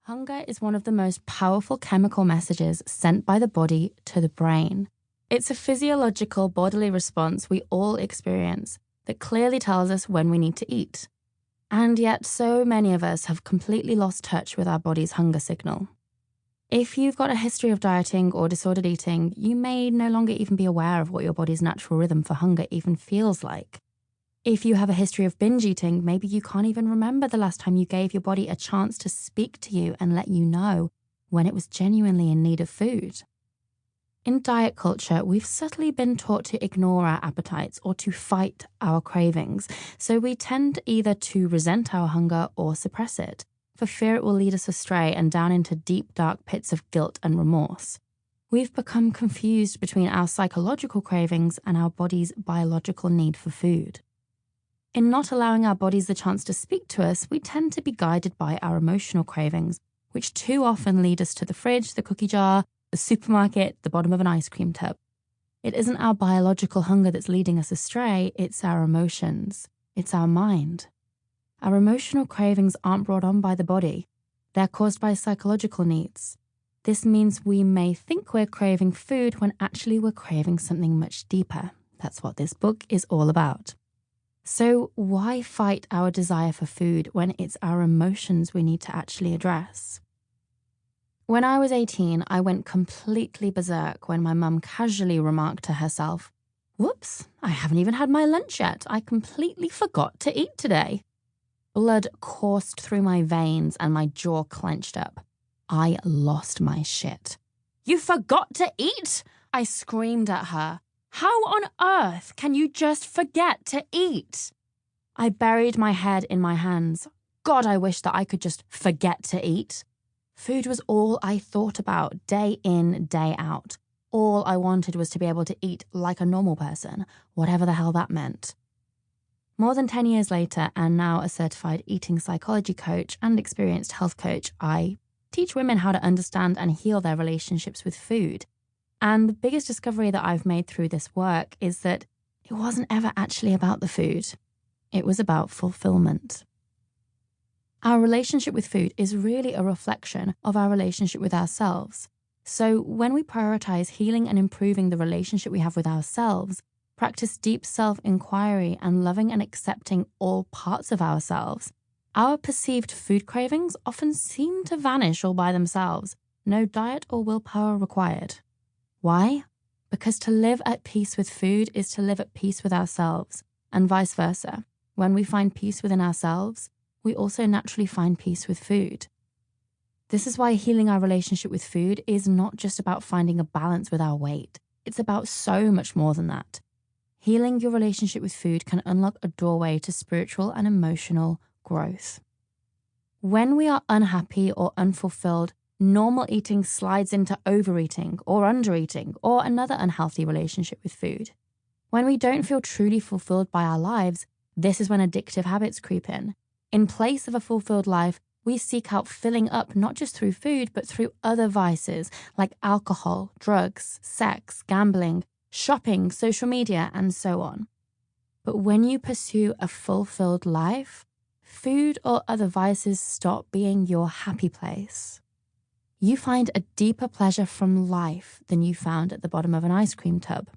Hunger is one of the most powerful chemical messages sent by the body to the brain. It's a physiological bodily response we all experience that clearly tells us when we need to eat. And yet so many of us have completely lost touch with our body's hunger signal. If you've got a history of dieting or disordered eating, you may no longer even be aware of what your body's natural rhythm for hunger even feels like. If you have a history of binge eating, maybe you can't even remember the last time you gave your body a chance to speak to you and let you know when it was genuinely in need of food. In diet culture, we've subtly been taught to ignore our appetites or to fight our cravings, so we tend either to resent our hunger or suppress it, for fear it will lead us astray and down into deep, dark pits of guilt and remorse. We've become confused between our psychological cravings and our body's biological need for food. In not allowing our bodies the chance to speak to us, we tend to be guided by our emotional cravings, which too often lead us to the fridge, the cookie jar, the supermarket, the bottom of an ice cream tub. It isn't our biological hunger that's leading us astray, it's our emotions. It's our mind. Our emotional cravings aren't brought on by the body. They're caused by psychological needs. This means we may think we're craving food when actually we're craving something much deeper. That's what this book is all about. So why fight our desire for food when it's our emotions we need to actually address? When I was 18, I went completely berserk when my mum casually remarked to herself, "Whoops, I haven't even had my lunch yet. I completely forgot to eat today." Blood coursed through my veins and my jaw clenched up. I lost my shit. "You forgot to eat?" I screamed at her. "How on earth can you just forget to eat?" I buried my head in my hands. God, I wish that I could just forget to eat. Food was all I thought about day in, day out. All I wanted was to be able to eat like a normal person, whatever the hell that meant. More than 10 years later, and now a certified eating psychology coach and experienced health coach, I teach women how to understand and heal their relationships with food. And the biggest discovery that I've made through this work is that it wasn't ever actually about the food. It was about fulfillment. Our relationship with food is really a reflection of our relationship with ourselves. So when we prioritize healing and improving the relationship we have with ourselves, practice deep self-inquiry and loving and accepting all parts of ourselves, our perceived food cravings often seem to vanish all by themselves, no diet or willpower required. Why? Because to live at peace with food is to live at peace with ourselves, and vice versa. When we find peace within ourselves, we also naturally find peace with food. This is why healing our relationship with food is not just about finding a balance with our weight. It's about so much more than that. Healing your relationship with food can unlock a doorway to spiritual and emotional growth. When we are unhappy or unfulfilled, normal eating slides into overeating or undereating or another unhealthy relationship with food. When we don't feel truly fulfilled by our lives, this is when addictive habits creep in. In place of a fulfilled life, we seek out filling up not just through food, but through other vices like alcohol, drugs, sex, gambling, shopping, social media, and so on. But when you pursue a fulfilled life, food or other vices stop being your happy place. You find a deeper pleasure from life than you found at the bottom of an ice cream tub.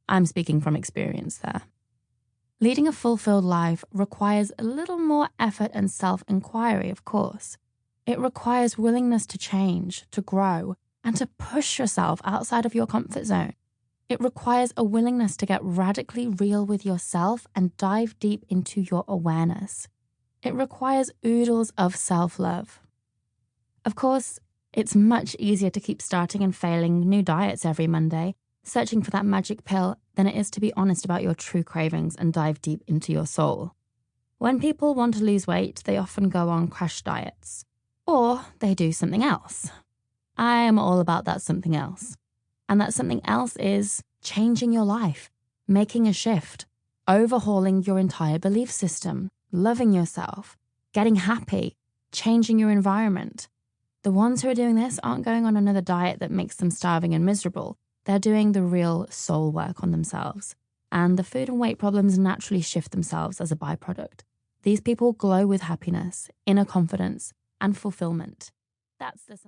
I'm speaking from experience there. Leading a fulfilled life requires a little more effort and self-inquiry, of course. It requires willingness to change, to grow, and to push yourself outside of your comfort zone. It requires a willingness to get radically real with yourself and dive deep into your awareness. It requires oodles of self-love. Of course, it's much easier to keep starting and failing new diets every Monday, searching for that magic pill, than it is to be honest about your true cravings and dive deep into your soul. When people want to lose weight, they often go on crash diets. Or they do something else. I am all about that something else. And that something else is changing your life, making a shift, overhauling your entire belief system, loving yourself, getting happy, changing your environment. The ones who are doing this aren't going on another diet that makes them starving and miserable. They're doing the real soul work on themselves. And the food and weight problems naturally shift themselves as a byproduct. These people glow with happiness, inner confidence, and fulfillment. That's the